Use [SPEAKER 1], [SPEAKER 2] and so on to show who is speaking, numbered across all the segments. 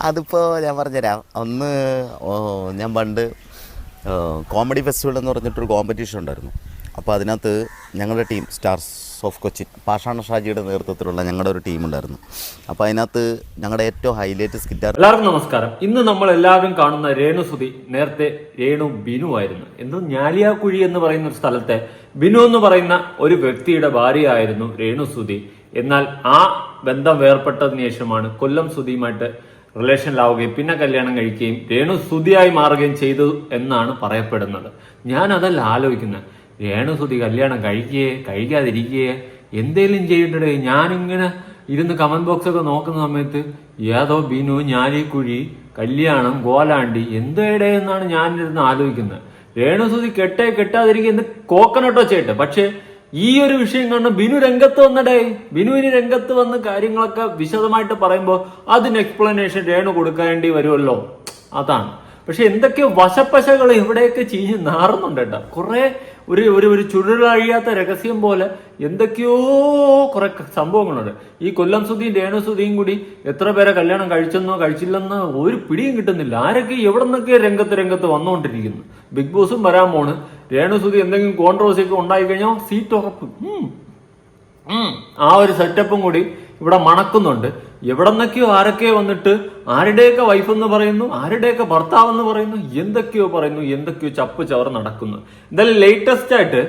[SPEAKER 1] അതിപ്പോൾ ഞാൻ പറഞ്ഞുതരാം. ഒന്ന് ഞാൻ പണ്ട് കോമഡി ഫെസ്റ്റിവൽ എന്ന് പറഞ്ഞിട്ടൊരു കോമ്പറ്റീഷൻ ഉണ്ടായിരുന്നു. അപ്പോൾ അതിനകത്ത് ഞങ്ങളുടെ ടീം സ്റ്റാർസ് ഓഫ് കൊച്ചിൻ പാഷാണ ഷാജിയുടെ നേതൃത്വത്തിലുള്ള ഞങ്ങളുടെ ഒരു ടീം ഉണ്ടായിരുന്നു. അപ്പോൾ അതിനകത്ത് ഞങ്ങളുടെ ഏറ്റവും ഹൈലൈറ്റ് സ്കിറ്റാർ.
[SPEAKER 2] എല്ലാവർക്കും നമസ്കാരം. ഇന്ന് നമ്മൾ എല്ലാവരും കാണുന്ന രേണുസുതി നേരത്തെ രേണു ബിനു ആയിരുന്നു. എന്തോ ഞാലിയാക്കുഴി എന്ന് പറയുന്ന ഒരു സ്ഥലത്തെ ബിനു എന്ന് പറയുന്ന ഒരു വ്യക്തിയുടെ ഭാര്യയായിരുന്നു രേണുസുതി. എന്നാൽ ആ ബന്ധം വേർപ്പെട്ടതിന് ശേഷമാണ് കൊല്ലം സുതിയുമായിട്ട് റിലേഷനിലാവുകയും പിന്നെ കല്യാണം കഴിക്കുകയും രേണുസുതിയായി മാറുകയും ചെയ്തു എന്നാണ് പറയപ്പെടുന്നത്. ഞാൻ അതല്ല ആലോചിക്കുന്നത്. രേണുസുതി കല്യാണം കഴിക്കാതിരിക്കുകയെ എന്തേലും ചെയ്യണ്ടേ? ഞാനിങ്ങനെ ഇരുന്ന് കമന്റ് ബോക്സ് ഒക്കെ നോക്കുന്ന സമയത്ത് ഏതോ ബിനു ഞാലിക്കുഴി കല്യാണം ഗോലാണ്ടി എന്തേടെ എന്നാണ് ഞാനിരുന്ന് ആലോചിക്കുന്നത്. രേണുസുതി കെട്ടാതിരിക്കുക എന്ത് കോക്കനട്ടോ ചേട്ടെ. പക്ഷെ ഈ ഒരു വിഷയം കണ്ട് ബിനു രംഗത്ത് വന്നടേ. ബിനുവിന് രംഗത്ത് വന്ന് കാര്യങ്ങളൊക്കെ വിശദമായിട്ട് പറയുമ്പോൾ അതിന് എക്സ്പ്ലനേഷൻ രേണു കൊടുക്കേണ്ടി വരുമല്ലോ. അതാണ്. പക്ഷെ എന്തൊക്കെയോ വശപ്പശകൾ ഇവിടെയൊക്കെ ചീഞ്ഞ് നാറുന്നുണ്ട് കേട്ടോ. കുറെ ഒരു ചുരുളഴിയാത്ത രഹസ്യം പോലെ എന്തൊക്കെയോ കുറെ സംഭവങ്ങളുണ്ട്. ഈ കൊല്ലം സുതിയും രേണുസുതിയും കൂടി എത്ര പേരെ കല്യാണം കഴിച്ചെന്നോ കഴിച്ചില്ലെന്നോ ഒരു പിടിയും കിട്ടുന്നില്ല. ആരൊക്കെ എവിടെ നിന്നൊക്കെ രംഗത്ത് വന്നുകൊണ്ടിരിക്കുന്നു. ബിഗ് ബോസും വരാൻ പോണ്. രേണുസുതി എന്തെങ്കിലും കോൺട്രവേഴ്സി ഒക്കെ ഉണ്ടായി കഴിഞ്ഞാൽ സീറ്റ് ഉറപ്പ്. ആ ഒരു സെറ്റപ്പും കൂടി ഇവിടെ മണക്കുന്നുണ്ട്. എവിടെ നിന്നൊക്കെയോ ആരൊക്കെയോ വന്നിട്ട് ആരുടെയൊക്കെ വൈഫ് എന്ന് പറയുന്നു, ആരുടെയൊക്കെ ഭർത്താവ് എന്ന് പറയുന്നു, എന്തൊക്കെയോ ചപ്പ് ചവർ നടക്കുന്നു. എന്തായാലും ലേറ്റസ്റ്റ് ആയിട്ട്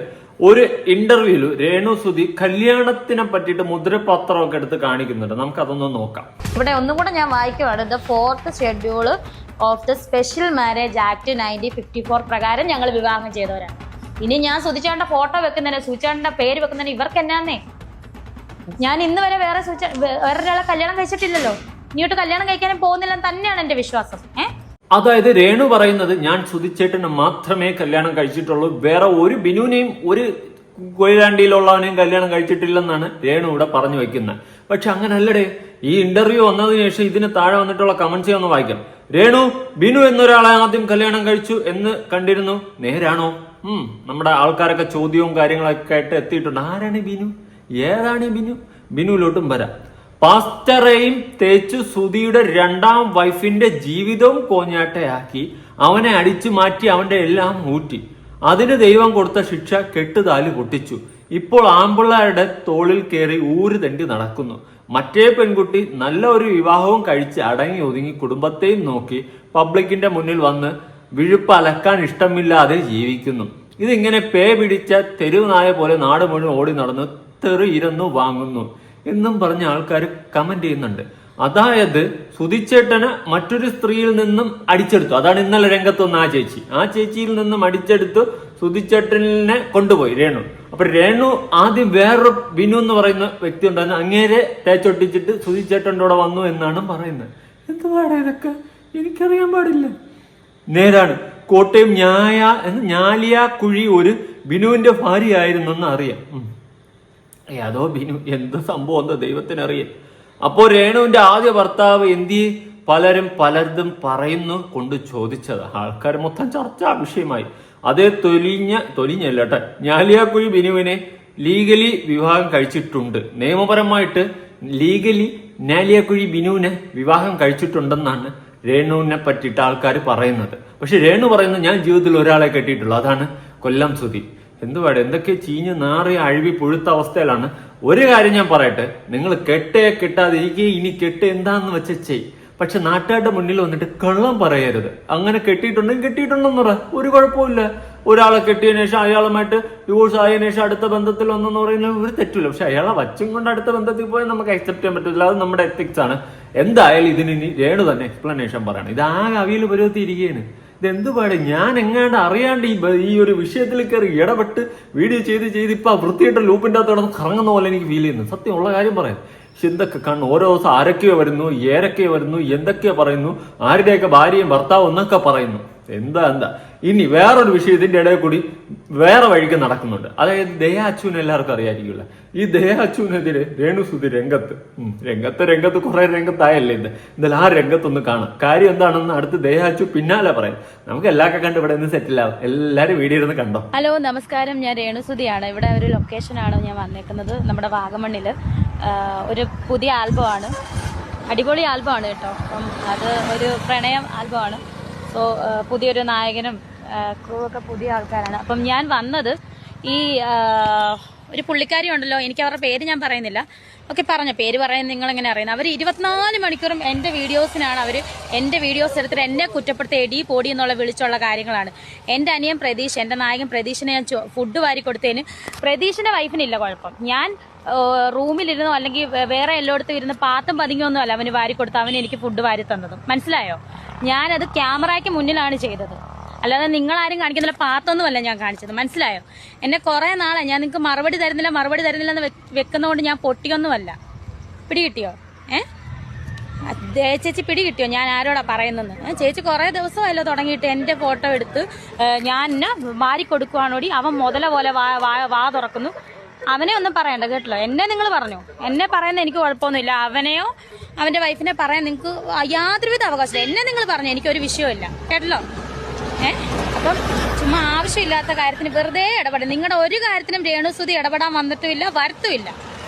[SPEAKER 2] ഒരു ഇന്റർവ്യൂല് രേണുസുതി കല്യാണത്തിനെ പറ്റിയിട്ട് മുദ്രപത്രമൊക്കെ എടുത്ത് കാണിക്കുന്നുണ്ട്. നമുക്ക് അതൊന്ന് നോക്കാം.
[SPEAKER 3] ഇവിടെ ഒന്നും കൂടെ ഞാൻ വായിക്കുവാണ്. The 4th schedule of the special marriage act 1954 പ്രകാരം ഞങ്ങൾ വിവാഹം ചെയ്തവരാണ്. ഇനി ഞാൻ സുധിച്ചേട്ടന്റെ ഫോട്ടോ വെക്കുന്നതിന്, സുധിച്ചേട്ടന്റെ പേര് വെക്കുന്നതിന് ഇവർക്ക് എന്നാന്നേ? ഞാൻ ഇന്ന് വരെ വേറൊരാളെ കല്യാണം കഴിച്ചിട്ടില്ലല്ലോ. ഇനിയോട്ട് കല്യാണം കഴിക്കാനും പോകുന്നില്ലെന്ന് തന്നെയാണ് എന്റെ വിശ്വാസം.
[SPEAKER 2] അതായത് രേണു പറയുന്നത് ഞാൻ സുധിച്ചേട്ടന് മാത്രമേ കല്യാണം കഴിച്ചിട്ടുള്ളൂ, വേറെ ഒരു ബിനുവിനെയും ഒരു കൊയിലാണ്ടിയിലുള്ളവനെയും കല്യാണം കഴിച്ചിട്ടില്ലെന്നാണ് രേണു ഇവിടെ പറഞ്ഞു വെക്കുന്നത്. പക്ഷെ അങ്ങനല്ലടേ. ഈ ഇന്റർവ്യൂ വന്നതിന് ശേഷം ഇതിന് താഴെ വന്നിട്ടുള്ള കമന്റ്സ് ഒന്ന് വായിക്കാം. രേണു ബിനു എന്നൊരാളെ ആദ്യം കല്യാണം കഴിച്ചു എന്ന് കണ്ടിരുന്നു, നേരാണോ? നമ്മുടെ ആൾക്കാരൊക്കെ ചോദ്യവും കാര്യങ്ങളൊക്കെ ആയിട്ട് എത്തിയിട്ടുണ്ട്. ആരാണ് ബിനു? ഏതാണ് ബിനു? ബിനുവിലോട്ടും വരാം. പാസ്റ്ററേയും തേച്ചു സുധിയുടെ രണ്ടാം വൈഫിന്റെ ജീവിതവും കോഞ്ഞാട്ടയാക്കി അവനെ അടിച്ചു മാറ്റി അവന്റെ എല്ലാം ഊറ്റി. അതിന് ദൈവം കൊടുത്ത ശിക്ഷ കെട്ടുതാലി പൊട്ടിച്ചു. ഇപ്പോൾ ആമ്പിള്ളാരുടെ തോളിൽ കയറി ഊര് തെണ്ടി നടക്കുന്നു. മറ്റേ പെൺകുട്ടി നല്ല ഒരു വിവാഹവും കഴിച്ച് അടങ്ങി ഒതുങ്ങി കുടുംബത്തെയും നോക്കി പബ്ലിക്കിന്റെ മുന്നിൽ വന്ന് വിഴുപ്പ് അലക്കാൻ ഇഷ്ടമില്ലാതെ ജീവിക്കുന്നു. ഇതിങ്ങനെ പേ പിടിച്ച തെരുവ് നായ പോലെ നാട് മുഴുവൻ ഓടി നടന്ന് തെറി ഇരുന്നു വാങ്ങുന്നു എന്നും പറഞ്ഞ ആൾക്കാർ കമന്റ് ചെയ്യുന്നുണ്ട്. അതായത് സുധിച്ചേട്ടന് മറ്റൊരു സ്ത്രീയിൽ നിന്നും അടിച്ചെടുത്തു. അതാണ് ഇന്നലെ രംഗത്ത് വന്ന ആ ചേച്ചിയിൽ നിന്നും അടിച്ചെടുത്തു സുധിച്ചേട്ടനെ കൊണ്ടുപോയി രേണു. അപ്പൊ രേണു ആദ്യം വേറൊരു ബിനു എന്ന് പറയുന്ന വ്യക്തി ഉണ്ടായിരുന്നു, അങ്ങേരെ തേച്ചൊട്ടിച്ചിട്ട് സുധിച്ചേട്ടൻ്റെ കൂടെ വന്നു എന്നാണ് പറയുന്നത്. എന്തുവാടാ ഇതൊക്കെ? എനിക്കറിയാൻ പാടില്ല. നേരാണ്. കോട്ടയം ഞാലിയാക്കുഴി ഒരു ബിനുവിന്റെ ഭാര്യയായിരുന്നെന്ന് അറിയാം. അതോ ബിനു എന്ത് സംഭവം എന്താ ദൈവത്തിനറിയാം. അപ്പോ രേണുവിന്റെ ആദ്യ ഭർത്താവ് എന്തിയെ പലതും പറയുന്നു കൊണ്ട് ചോദിച്ചത്. ആൾക്കാർ മൊത്തം ചർച്ചാ വിഷയമായി. അതേ തൊലിഞ്ഞല്ല കേട്ടെ. ഞാലിയാക്കുഴി ബിനുവിനെ ലീഗലി വിവാഹം കഴിച്ചിട്ടുണ്ട്. നിയമപരമായിട്ട് ലീഗലി ഞാലിയാക്കുഴി ബിനുവിനെ വിവാഹം കഴിച്ചിട്ടുണ്ടെന്നാണ് രേണുവിനെ പറ്റിയിട്ട് ആൾക്കാർ പറയുന്നത്. പക്ഷെ രേണു പറയുന്നത് ഞാൻ ജീവിതത്തിൽ ഒരാളെ കെട്ടിയിട്ടുള്ളൂ, അതാണ് കൊല്ലം സുധി. എന്തുവാടെ എന്തൊക്കെ ചീഞ്ഞ് നാറിയ അഴിവി പുഴുത്ത അവസ്ഥയിലാണ്. ഒരു കാര്യം ഞാൻ പറയട്ടെ, നിങ്ങൾ കെട്ടാതിരിക്കുക. ഇനി എന്താന്ന് വെച്ച ചെയ്. പക്ഷെ നാട്ടുകാരുടെ മുന്നിൽ വന്നിട്ട് കള്ളം പറയരുത്. അങ്ങനെ കെട്ടിയിട്ടുണ്ടെന്ന് പറ, ഒരു കുഴപ്പമില്ല. ഒരാളെ കെട്ടിയതിനു ശേഷം അയാളുമായിട്ട് ഡിവോഴ്സ് ആയതിനു ശേഷം അടുത്ത ബന്ധത്തിൽ വന്നെന്ന് പറയുന്നത് ഒരു തെറ്റില്ല. പക്ഷെ അയാളെ വച്ചും കൊണ്ട് അടുത്ത ബന്ധത്തിൽ പോയാൽ നമുക്ക് അക്സെപ്റ്റ് ചെയ്യാൻ പറ്റില്ല. അത് നമ്മുടെ എത്തിക്സ് ആണ്. എന്തായാലും ഇതിന് രേണു തന്നെ എക്സ്പ്ലനേഷൻ പറയണം. ഇത് ആകെ അവിയിൽ പരുവത്തിയിരിക്കുകയാണ്. ഇതെന്തുപാട് ഞാൻ എങ്ങാണ്ട് അറിയാണ്ട് ഈ ഒരു വിഷയത്തിൽ കയറി ഇടപെട്ട് വീഡിയോ ചെയ്ത് ഇപ്പൊ വൃത്തിയായിട്ട് ലൂപ്പിന്റെ അകത്ത് കിടന്ന് കറങ്ങുന്ന പോലെ എനിക്ക് ഫീൽ ചെയ്യുന്നു. സത്യമുള്ള കാര്യം പറയാം. പക്ഷെ എന്തൊക്കെ കാണുന്നു. ഓരോ ദിവസം ആരൊക്കെയോ വരുന്നു, എന്തൊക്കെയോ പറയുന്നു, ആരുടെയൊക്കെ ഭാര്യയും ഭർത്താവും എന്നൊക്കെ പറയുന്നു. എന്താ ഇനി വേറൊരു വിഷയം ഇതിന്റെ ഇടയിൽ കൂടി വേറെ വഴിക്ക് നടക്കുന്നുണ്ട്. അതായത് ദയ അച്ചുവിനെ എല്ലാവർക്കും അറിയാതിരിക്കില്ല. ഈ ദയ അച്ചുവിനെതിരെ രേണുസുതി രംഗത്ത് കുറെ രംഗത്തായല്ലേ ഇത്. എന്തായാലും ആ രംഗത്തൊന്ന് കാണാം. കാര്യം എന്താണെന്ന് അടുത്ത് ദയ അച്ചു പിന്നാലെ പറയാം. നമുക്ക് എല്ലാവർക്കും കണ്ട് ഇവിടെ നിന്ന് സെറ്റിലാവും. എല്ലാരും വീഡിയോ ഇരുന്ന് കണ്ടോ.
[SPEAKER 3] ഹലോ, നമസ്കാരം. ഞാൻ രേണുസുതിയാണ്. ഇവിടെ ഒരു ലൊക്കേഷനാണ് ഞാൻ വന്നേക്കുന്നത്. നമ്മുടെ വാഗമണ്ണില് ഒരു പുതിയ ആൽബമാണ്. അടിപൊളി ആൽബമാണ് കേട്ടോ. അപ്പം അത് ഒരു പ്രണയം ആൽബമാണ്. സോ പുതിയൊരു നായകനും ക്രൂ ഒക്കെ പുതിയ ആൾക്കാരാണ്. അപ്പം ഞാൻ വന്നത് ഈ ഒരു പുള്ളിക്കാരി ഉണ്ടല്ലോ, എനിക്ക് അവരുടെ പേര് ഞാൻ പറയുന്നില്ല. ഓക്കെ, പറഞ്ഞ പേര് പറയുന്നത് നിങ്ങളെങ്ങനെ അറിയുന്നത്? അവർ 24 മണിക്കൂറും എൻ്റെ വീഡിയോസിനാണ് അവർ എൻ്റെ വീഡിയോസ് എടുത്തിട്ട് എന്നെ കുറ്റപ്പെടുത്തി എടി പൊടി എന്നുള്ള വിളിച്ചുള്ള കാര്യങ്ങളാണ്. എൻ്റെ അനിയൻ പ്രതീഷ്, എൻ്റെ നായകൻ പ്രതീഷിനെ ഞാൻ ഫുഡ് വാരി കൊടുത്തതിന് പ്രതീഷിൻ്റെ വൈഫിനില്ല കുഴപ്പം. ഞാൻ റൂമിലിരുന്നോ അല്ലെങ്കിൽ വേറെ എല്ലായിടത്തും ഇരുന്ന് പാത്തും പതുങ്ങിയൊന്നും അല്ല അവന് വാരി കൊടുത്ത് അവന് എനിക്ക് ഫുഡ് വാരി തന്നതും. മനസ്സിലായോ? ഞാനത് ക്യാമറയ്ക്ക് മുന്നിലാണ് ചെയ്തത്, അല്ലാതെ നിങ്ങളാരും കാണിക്കുന്നില്ല, പാത്തൊന്നുമല്ല ഞാൻ കാണിച്ചത്. മനസ്സിലായോ? എന്നെ കുറേ നാളെ ഞാൻ നിങ്ങൾക്ക് മറുപടി തരുന്നില്ല എന്ന് വെക്കുന്നതുകൊണ്ട് ഞാൻ പൊട്ടിയൊന്നുമല്ല. പിടി കിട്ടിയോ? ചേച്ചി പിടി കിട്ടിയോ ഞാൻ ആരോടാ പറയുന്നെന്ന്? ചേച്ചി കുറേ ദിവസമല്ലോ തുടങ്ങിയിട്ട് എൻ്റെ ഫോട്ടോ എടുത്ത് ഞാൻ എന്നെ വാരി കൊടുക്കുവാണോടി. അവൻ മുതല പോലെ വാ തുറക്കുന്നു. അവനെ ഒന്നും പറയണ്ട കേട്ടല്ലോ. എന്നെ നിങ്ങൾ പറഞ്ഞു, എന്നെ പറയുന്ന എനിക്ക് കുഴപ്പമൊന്നുമില്ല. അവനെയോ അവൻ്റെ വൈഫിനെ പറയാൻ നിങ്ങൾക്ക് യാതൊരുവിധ അവകാശമില്ല. എന്നെ നിങ്ങൾ പറഞ്ഞു, എനിക്കൊരു വിഷയമില്ല കേട്ടല്ലോ. അപ്പം ചുമ്മാ ആവശ്യമില്ലാത്ത കാര്യത്തിന് വെറുതെ ഇടപെടും. നിങ്ങളുടെ ഒരു കാര്യത്തിനും രേണുസുതി ഇടപെടാൻ വന്നിട്ടുമില്ല, വരത്തുമില്ല.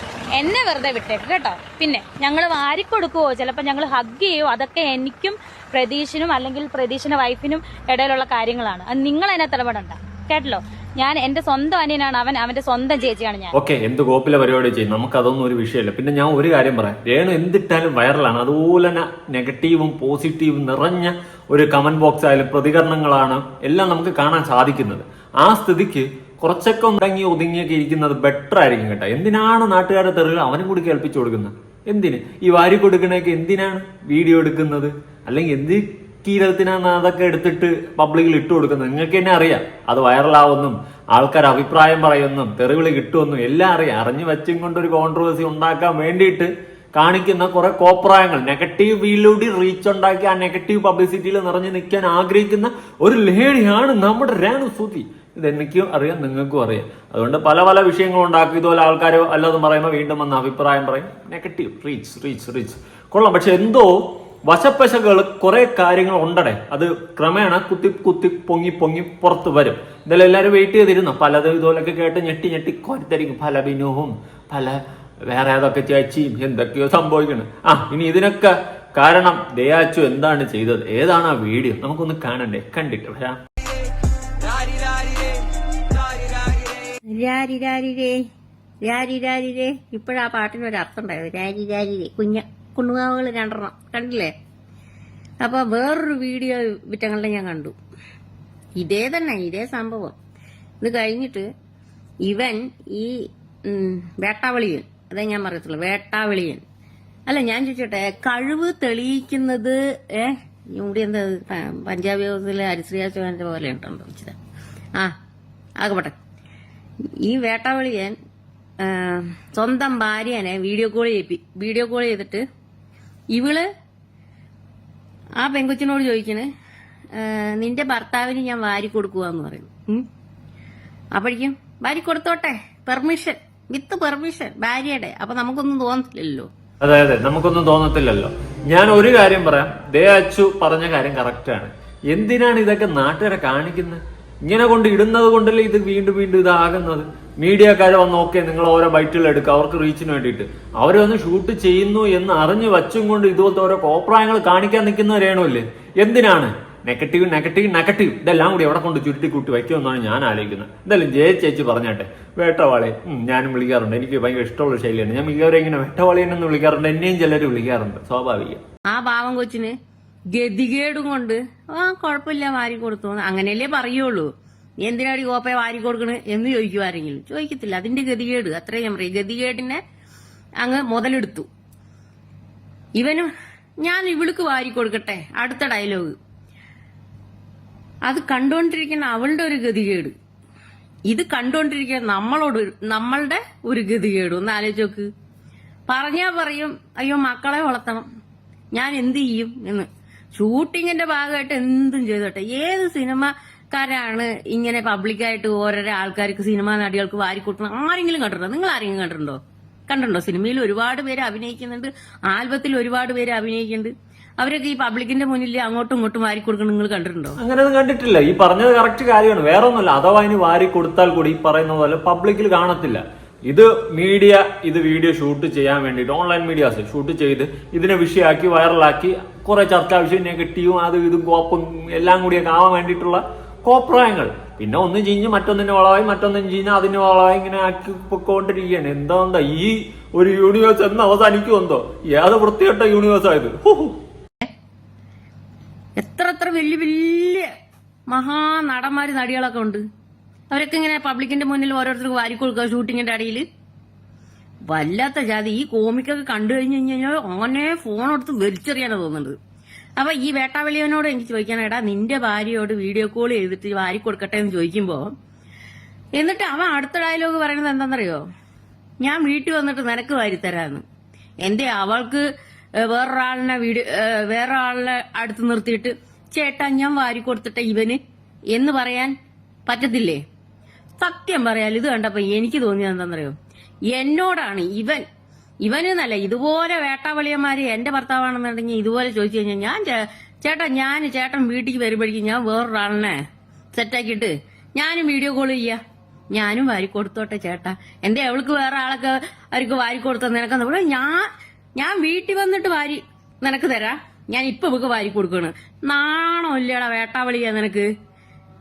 [SPEAKER 3] എന്നെ വെറുതെ വിട്ടേക്ക് കേട്ടോ. പിന്നെ ഞങ്ങൾ വാരിക്കൊടുക്കുവോ, ചിലപ്പോൾ ഞങ്ങൾ ഹഗ് ചെയ്യുമോ, അതൊക്കെ എനിക്കും പ്രതീഷിനും അല്ലെങ്കിൽ പ്രതീഷിന്റെ വൈഫിനും ഇടയിലുള്ള കാര്യങ്ങളാണ്. അത് നിങ്ങൾ അതിനകത്ത് ഇടപെടണ്ട കേട്ടല്ലോ. ഞാൻ എന്റെ സ്വന്തം അനിയനാണ് അവൻ, അവന്റെ സ്വന്തം ചേച്ചിയാണ് ഞാൻ.
[SPEAKER 2] ഓക്കെ, എന്ത് കോപ്പില പരിപാടി ചെയ്യും, നമുക്കതൊന്നും ഒരു വിഷയമില്ല. പിന്നെ ഞാൻ ഒരു കാര്യം പറയാം, രേണു എന്തിട്ടാലും വൈറലാണ്. അതുപോലെ തന്നെ നെഗറ്റീവും പോസിറ്റീവും നിറഞ്ഞ ഒരു കമന്റ് ബോക്സ് ആയാലും പ്രതികരണങ്ങളാണ് എല്ലാം നമുക്ക് കാണാൻ സാധിക്കുന്നത്. ആ സ്ഥിതിക്ക് കുറച്ചൊക്കെ ഒതുങ്ങിയൊക്കെ ഇരിക്കുന്നത് ബെറ്റർ ആയിരിക്കും കേട്ടോ. എന്തിനാണ് നാട്ടുകാരുടെ തെറികൾ അവനും കൂടി കേൾപ്പിച്ചു കൊടുക്കുന്നത്? എന്തിന് ഈ വാരി കൊടുക്കണേക്ക് എന്തിനാണ് വീഡിയോ എടുക്കുന്നത്? അല്ലെങ്കിൽ എന്ത് കീരത്തിനാണ് അതൊക്കെ എടുത്തിട്ട് പബ്ലിക്കിൽ ഇട്ട് കൊടുക്കുന്നത്? നിങ്ങൾക്ക് തന്നെ അറിയാം അത് വൈറലാവുന്നും ആൾക്കാർ അഭിപ്രായം പറയുമെന്നും തെറിവിളി കിട്ടുമെന്നും എല്ലാം അറിയാം. അറിഞ്ഞു വെച്ചും കൊണ്ടൊരു കോൺട്രവേഴ്സി ഉണ്ടാക്കാൻ വേണ്ടിയിട്ട് കാണിക്കുന്ന കുറെ കോപ്രായങ്ങൾ, നെഗറ്റീവ് വീഡിയോയിൽ റീച്ച് ഉണ്ടാക്കി ആ നെഗറ്റീവ് പബ്ലിസിറ്റിയിൽ നിറഞ്ഞു നിൽക്കാൻ ആഗ്രഹിക്കുന്ന ഒരു ലേഡിയാണ് നമ്മുടെ രേണുസുതി. ഇതെനിക്കും അറിയാം, നിങ്ങൾക്കും അറിയാം. അതുകൊണ്ട് പല പല വിഷയങ്ങൾ ഉണ്ടാക്കി ഇതുപോലെ ആൾക്കാർ വല്ലതും പറയുമ്പോൾ വീണ്ടും വന്ന് അഭിപ്രായം പറയും. നെഗറ്റീവ് റീച്ച് കൊള്ളാം. പക്ഷെ എന്തോ വശപ്പശകൾ കുറെ കാര്യങ്ങൾ ഉണ്ടടെ. അത് ക്രമേണ കുത്തി പൊങ്ങി പുറത്ത് വരും. ഇതെല്ലാം എല്ലാവരും വെയിറ്റ് ചെയ്തിരുന്നു. പലതും ഇതുപോലൊക്കെ കേട്ട് ഞെട്ടി കോരിത്തരിക്കും. പല ബിനുവും പല വേറെ ഏതൊക്കെ ചേച്ചിയും എന്തൊക്കെയോ സംഭവിക്കണം. ഇനി ഇതിനൊക്കെ കാരണം ദയാച്ചു എന്താണ് ചെയ്തത്, ഏതാണ് ആ വീഡിയോ, നമുക്കൊന്ന് കാണണ്ടേ? കണ്ടിട്ട് വരാം.
[SPEAKER 4] ഇപ്പോഴാ പാട്ടിനൊരു അർത്ഥം ഉണ്ടായത്. രാരി കുണ്ണുകാവുകൾ 2 കണ്ടില്ലേ? അപ്പൊ വേറൊരു വീഡിയോ വിറ്റങ്ങളുടെ ഞാൻ കണ്ടു. ഇതേ സംഭവം. ഇത് കഴിഞ്ഞിട്ട് ഇവൻ ഈ വേട്ടാവളിയൻ, അതേ ഞാൻ പറയത്തുള്ളൂ, വേട്ടാവളിയൻ അല്ല. ഞാൻ ചോദിച്ചോട്ടെ, കഴിവ് തെളിയിക്കുന്നത് ഇവിടെ എന്താ പഞ്ചാബ് ഹൗസിലെ ഹരിശ്രീ ചോഹന്റെ പോലെ ഉണ്ടല്ലോ വെച്ചത്. ആകട്ടെ, ഈ വേട്ടാവളിയൻ സ്വന്തം ഭാര്യനെ വീഡിയോ കോൾ ചെയ്തിട്ട് ഇവള് ആ പെങ്കൊച്ചിനോട് ചോദിക്കണ്, നിന്റെ ഭർത്താവിന് ഞാൻ വാരി കൊടുക്കുവാന്ന് പറയും. അപ്പോഴേക്കും വാരി കൊടുത്തോട്ടെ, വിത്ത് പെർമിഷൻ ഭാര്യയുടെ. അപ്പൊ നമുക്കൊന്നും തോന്നത്തില്ലല്ലോ.
[SPEAKER 2] അതെ, നമുക്കൊന്നും തോന്നത്തില്ലല്ലോ. ഞാൻ ഒരു കാര്യം പറയാം, ദയാച്ചു പറഞ്ഞ കാര്യം കറക്റ്റാണ്. എന്തിനാണ് ഇതൊക്കെ നാട്ടുകാരെ കാണിക്കുന്നത്? ഇങ്ങനെ കൊണ്ട് ഇടുന്നത് കൊണ്ടല്ലേ ഇത് വീണ്ടും ഇതാകുന്നത്. മീഡിയക്കാരെ വന്ന് നോക്കിയാൽ നിങ്ങൾ ഓരോ ബൈറ്റുകൾ എടുക്കുക, അവർക്ക് റീച്ചിന് വേണ്ടിയിട്ട്. അവരെ വന്ന് ഷൂട്ട് ചെയ്യുന്നു എന്ന് അറിഞ്ഞു വച്ചും കൊണ്ട് ഇതുപോലത്തെ ഓരോ കോപ്രായങ്ങൾ കാണിക്കാൻ നിൽക്കുന്നവരേണല്ലേ? എന്തിനാണ് നെഗറ്റീവ് ഇതെല്ലാം കൂടി എവിടെ കൊണ്ട് ചുരുട്ടി കൂട്ടി വയ്ക്കുമെന്നാണ് ഞാൻ ആലോചിക്കുന്നത്. എന്തായാലും ചേച്ചി പറഞ്ഞാട്ടെ, വേട്ടവാളെ ഞാനും വിളിക്കാറുണ്ട്. എനിക്ക് ഭയങ്കര ഇഷ്ടമുള്ള ശൈലിയാണ്. ഞാൻ മിക്കവരെ ഇങ്ങനെ വേട്ടവാളിയെന്ന് വിളിക്കാറുണ്ട്, എന്നെയും ചിലർ വിളിക്കാറുണ്ട്, സ്വാഭാവികം.
[SPEAKER 4] ആ പാവം കൊച്ചിന് ഗതികേടും കൊണ്ട് കുഴപ്പമില്ല വാരി കൊടുത്തു അങ്ങനെയല്ലേ പറയുള്ളൂ. എന്തിനാടി കോപ്പയെ വാരി കൊടുക്കണ് എന്ന് ചോദിക്കും ആരെങ്കിലും? ചോദിക്കത്തില്ല. അതിന്റെ ഗതികേട് അത്രയും ഞാൻ പറയും. ഗതികേടിനെ അങ്ങ് മുതലെടുത്തു. ഇവനും ഞാൻ ഇവൾക്ക് വാരി കൊടുക്കട്ടെ, അടുത്ത ഡയലോഗ്. അത് കണ്ടുകൊണ്ടിരിക്കുന്ന അവളുടെ ഒരു ഗതികേട്, ഇത് കണ്ടുകൊണ്ടിരിക്കുന്ന നമ്മളുടെ ഒരു ഗതികേട്. ഒന്ന് ആലോചിച്ച് നോക്ക്. പറഞ്ഞാ പറയും, അയ്യോ മക്കളെ വളർത്തണം, ഞാൻ എന്ത് ചെയ്യും എന്ന്. ഷൂട്ടിങ്ങിന്റെ ഭാഗമായിട്ട് എന്തും ചെയ്തോട്ടെ. ഏത് സിനിമക്കാരാണ് ഇങ്ങനെ പബ്ലിക്കായിട്ട് ഓരോരോ ആൾക്കാർക്ക്, സിനിമാ നടികൾക്ക് വാരിക്കൂട്ടണം? ആരെങ്കിലും കണ്ടിട്ടുണ്ടോ? നിങ്ങൾ ആരെങ്കിലും കണ്ടിട്ടുണ്ടോ? സിനിമയിൽ ഒരുപാട് പേര് അഭിനയിക്കുന്നുണ്ട്, ആൽബത്തിൽ ഒരുപാട് പേര് അഭിനയിക്കുന്നുണ്ട്. അവരൊക്കെ ഈ പബ്ലിക്കിന്റെ മുന്നിൽ അങ്ങോട്ടും ഇങ്ങോട്ടും വാരി കൊടുക്കണം നിങ്ങൾ കണ്ടിട്ടുണ്ടോ?
[SPEAKER 2] അങ്ങനെയൊന്നും കണ്ടിട്ടില്ല. ഈ പറഞ്ഞത് കറക്റ്റ് കാര്യമാണ്. വേറെ ഒന്നുമല്ല, അഥവാ അതിന് വാരി കൊടുത്താൽ കൂടി ഈ പറയുന്ന പോലെ പബ്ലിക്കിൽ കാണത്തില്ല. ഇത് മീഡിയ ഇത് വീഡിയോ ഷൂട്ട് ചെയ്യാൻ വേണ്ടിയിട്ട് ഓൺലൈൻ മീഡിയാസ് ഷൂട്ട് ചെയ്ത് ഇതിനെ വിഷയമാക്കി വൈറലാക്കി കുറെ ചർച്ചാ വിഷയം നെഗറ്റീവും അതും ഇതും കോപ്പും എല്ലാം കൂടിയൊക്കെ ആവാൻ വേണ്ടിയിട്ടുള്ള കോപ്രായങ്ങൾ. പിന്നെ ഒന്ന് ചീഞ്ഞ് മറ്റൊന്നിന്റെ വളമായി, മറ്റൊന്നും ചീഞ്ഞ് അതിന്റെ വളമായി ഇങ്ങനെ ആക്കി പൊക്കോണ്ടിരിക്കുകയാണ്. എന്താ ഈ ഒരു യൂണിവേഴ്സ് എന്ന് അവസാനിക്കുമെന്തോ? ഏത് വൃത്തികെട്ട യൂണിവേഴ്സ് ആയത്.
[SPEAKER 4] എത്ര വലിയ വലിയ മഹാനടന്മാര് നടികളൊക്കെ ഉണ്ട്. അവരൊക്കെ ഇങ്ങനെ പബ്ലിക്കിന്റെ മുന്നിൽ ഓരോരുത്തർക്ക് വാരിക്കൊടുക്കുക ഷൂട്ടിങ്ങിന്റെ അടിയിൽ. വല്ലാത്ത ജാതി. ഈ കോമിക്കൊക്കെ കണ്ടു കഴിഞ്ഞു കഴിഞ്ഞാൽ അങ്ങനെ ഫോൺ എടുത്ത് വലിച്ചെറിയാനാണ് തോന്നുന്നത്. അപ്പൊ ഈ വേട്ടാവളിയനോട് എനിക്ക് ചോദിക്കാനേടാ, നിന്റെ ഭാര്യയോട് വീഡിയോ കോൾ ചെയ്തിട്ട് വാരി കൊടുക്കട്ടെ എന്ന് ചോദിക്കുമ്പോ എന്നിട്ട് അവൻ അടുത്ത ഡയലോഗ് പറയുന്നത് എന്താണെന്നറിയോ? ഞാൻ വീട്ടിൽ വന്നിട്ട് നിനക്ക് വാരിത്തരാന്ന്. എന്റെ അവൾക്ക് വേറൊരാളിനെ അടുത്ത് നിർത്തിയിട്ട് ചേട്ടാ ഞാൻ വാരി കൊടുത്തിട്ട ഇവന് എന്ന് പറയാൻ പറ്റത്തില്ലേ? സത്യം പറയാൽ ഇത് കണ്ടപ്പോ എനിക്ക് തോന്നിയത് എന്താണെന്നറിയോ? എന്നോടാണ് ഇവന് എന്നല്ല, ഇതുപോലെ വേട്ടാവളിയന്മാര് എന്റെ ഭർത്താവാണെന്നുണ്ടെങ്കിൽ ഇതുപോലെ ചോദിച്ചു കഴിഞ്ഞാൽ ചേട്ടൻ വീട്ടിലേക്ക് വരുമ്പോഴേക്കും ഞാൻ വേറൊരാളിനെ സെറ്റാക്കിയിട്ട് ഞാനും വീഡിയോ കോൾ ചെയ്യാ, ഞാനും വാരി കൊടുത്തോട്ടെ ചേട്ടാ, എന്റെ അവൾക്ക് വേറെ ആളൊക്കെ അവർക്ക് വാരി കൊടുത്ത നിനക്കെന്താ? ഞാൻ വീട്ടിൽ വന്നിട്ട് വാരി നിനക്ക് തരാ, ഞാൻ ഇപ്പൊ ഇവക്ക് വാരി കൊടുക്കണ്. നാണോ ഇല്ലടാ വേട്ടാവളിയാ നിനക്ക്?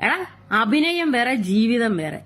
[SPEAKER 4] എടാ അഭിനയം വേറെ ജീവിതം വേറെ.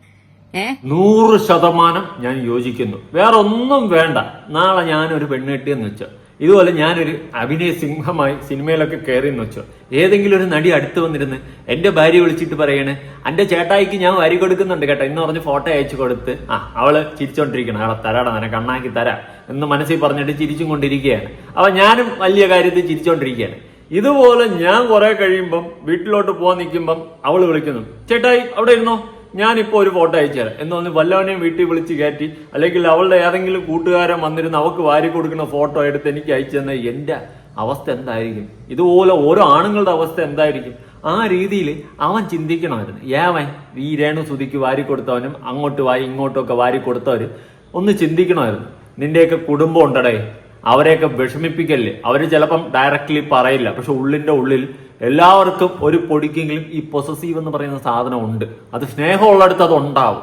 [SPEAKER 2] 100% ഞാൻ യോജിക്കുന്നു. വേറെ ഒന്നും വേണ്ട. നാളെ ഞാനൊരു പെണ്ണെട്ടിയെന്ന് വെച്ചോ, ഇതുപോലെ ഞാനൊരു അഭിനയ സിംഹമായി സിനിമയിലൊക്കെ കയറിയെന്ന് വെച്ചോ, ഏതെങ്കിലും ഒരു നടി അടുത്ത് വന്നിരുന്ന് എന്റെ ഭാര്യ വിളിച്ചിട്ട് പറയണേ എന്റെ ചേട്ടായിക്ക് ഞാൻ വരി കൊടുക്കുന്നുണ്ട് കേട്ടോ എന്ന് പറഞ്ഞ് ഫോട്ടോ അയച്ചു കൊടുത്ത് അവള് ചിരിച്ചോണ്ടിരിക്കണം, അവളെ തരാടാ നിനക്ക് അണ്ണാക്കി തരാം എന്ന് മനസ്സിൽ പറഞ്ഞിട്ട് ചിരിച്ചും കൊണ്ടിരിക്കുകയാണ്. അപ്പൊ ഞാനും വലിയ കാര്യത്തിൽ ചിരിച്ചോണ്ടിരിക്കുകയാണ്. ഇതുപോലെ ഞാൻ കുറെ കഴിയുമ്പം വീട്ടിലോട്ട് പോകാൻ നിൽക്കുമ്പം അവള് വിളിക്കുന്നു, ചേട്ടായി അവിടെ ഇരുന്നോ, ഞാനിപ്പോ ഒരു ഫോട്ടോ അയച്ചുതരാം എന്ന് പറഞ്ഞ് വല്ലവനെയും വീട്ടിൽ വിളിച്ച് കയറ്റി അല്ലെങ്കിൽ അവളുടെ ഏതെങ്കിലും കൂട്ടുകാരൻ വന്നിരുന്ന് അവൾക്ക് വാരി കൊടുക്കുന്ന ഫോട്ടോ എടുത്ത് എനിക്ക് അയച്ചു തന്ന എന്റെ അവസ്ഥ എന്തായിരിക്കും? ഇതുപോലെ ഓരോ ആണുങ്ങളുടെ അവസ്ഥ എന്തായിരിക്കും? ആ രീതിയിൽ അവൻ ചിന്തിക്കണമായിരുന്നു. ഏവൻ ഈ രേണു സുധിക്ക് വാരി കൊടുത്തവനും അങ്ങോട്ട് വാരി ഇങ്ങോട്ടൊക്കെ വാരി കൊടുത്തവര് ഒന്ന് ചിന്തിക്കണമായിരുന്നു. നിന്റെയൊക്കെ കുടുംബം ഉണ്ടടേ, അവരെയൊക്കെ വിഷമിപ്പിക്കല്ലേ. അവര് ചിലപ്പം ഡയറക്റ്റ്ലി പറയില്ല, പക്ഷെ ഉള്ളിന്റെ ഉള്ളിൽ എല്ലാവർക്കും ഒരു പൊടിക്കെങ്കിലും ഈ പൊസസീവ് എന്ന് പറയുന്ന സാധനം ഉണ്ട്. അത് സ്നേഹമുള്ളടുത്ത് അത് ഉണ്ടാവും.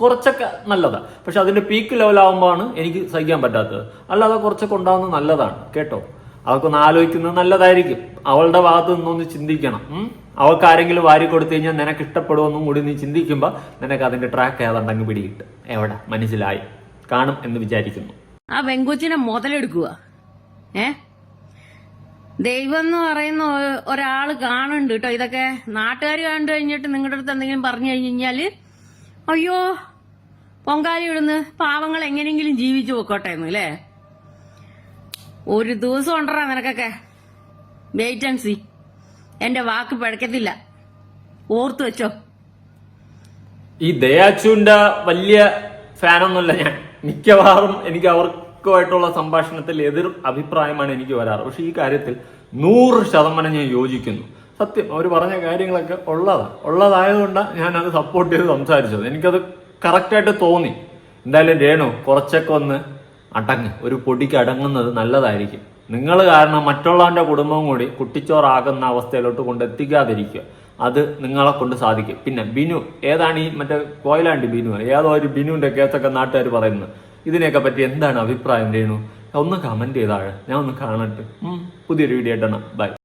[SPEAKER 2] കുറച്ചൊക്കെ നല്ലതാണ്, പക്ഷെ അതിന്റെ പീക്ക് ലെവലാവുമ്പോഴാണ് എനിക്ക് സഹിക്കാൻ പറ്റാത്തത്. അല്ലാതെ കുറച്ചൊക്കെ ഉണ്ടാവുന്നത് നല്ലതാണ് കേട്ടോ. അവൾക്കൊന്ന് ആലോചിക്കുന്നത് നല്ലതായിരിക്കും. അവളുടെ ഭാഗത്ത് നിന്നൊന്ന് ചിന്തിക്കണം. അവൾക്ക് ആരെങ്കിലും വാരി കൊടുത്തു കഴിഞ്ഞാൽ നിനക്ക് ഇഷ്ടപ്പെടുമെന്നും കൂടി നീ ചിന്തിക്കുമ്പോൾ നിനക്ക് അതിന്റെ ട്രാക്ക് ഏതാണ്ടങ്ങ് പിടികിട്ടും. എവിടെ മനസ്സിലായി കാണും എന്ന് വിചാരിക്കുന്നു.
[SPEAKER 4] ആ വെങ്കൊച്ചിനെ മുതലെടുക്കുക. ദൈവം എന്ന് പറയുന്ന ഒരാള് കാണുന്നുണ്ട് കേട്ടോ. ഇതൊക്കെ നാട്ടുകാർ കണ്ടു കഴിഞ്ഞിട്ട് നിങ്ങളുടെ അടുത്ത് എന്തെങ്കിലും പറഞ്ഞു കഴിഞ്ഞാല് അയ്യോ പൊങ്കാലി ഇടുന്ന് പാവങ്ങൾ എങ്ങനെയെങ്കിലും ജീവിച്ചു പോക്കോട്ടെ എന്ന് അല്ലേ? ഒരു ദിവസം ഉണ്ടറാ നിനക്കൊക്കെ. Wait and see. എന്റെ വാക്ക് പിഴക്കത്തില്ല, ഓർത്തു വെച്ചോ.
[SPEAKER 2] ഈ ദയാച്ചുവിന്റെ വലിയ ഫാനൊന്നുമല്ല ഞാൻ. മിക്കവാറും എനിക്ക് അവർക്കുമായിട്ടുള്ള സംഭാഷണത്തിൽ എതിർ അഭിപ്രായമാണ് എനിക്ക് വരാറ്. പക്ഷെ ഈ കാര്യത്തിൽ 100% ഞാൻ യോജിക്കുന്നു. സത്യം അവർ പറഞ്ഞ കാര്യങ്ങളൊക്കെ ഉള്ളതായതുകൊണ്ടാണ് ഞാനത് സപ്പോർട്ട് ചെയ്ത് സംസാരിച്ചത്. എനിക്കത് കറക്റ്റായിട്ട് തോന്നി. എന്തായാലും രേണു കുറച്ചൊക്കെ ഒന്ന് ഒരു പൊടിക്ക് അടങ്ങുന്നത് നല്ലതായിരിക്കും. നിങ്ങൾ കാരണം മറ്റുള്ളവന്റെ കുടുംബം കൂടി കുട്ടിച്ചോറാകുന്ന അവസ്ഥയിലോട്ട് കൊണ്ടെത്തിക്കാതിരിക്കുക. അത് നിങ്ങളെ കൊണ്ട് സാധിക്കും. പിന്നെ ബിനു ഏതാണ് ഈ മറ്റേ കോയിലാണ്ടി ബിനു, ഏതോ ഒരു ബിനുവിന്റെ കേസൊക്കെ നാട്ടുകാർ പറയുന്നത്. ഇതിനെയൊക്കെ പറ്റി എന്താണ് അഭിപ്രായം രേണു? ഒന്ന് കമന്റ് ചെയ്താഴെ, ഞാൻ ഒന്ന് കാണട്ടെ. പുതിയൊരു വീഡിയോ ആയിട്ടാണ്. ബൈ.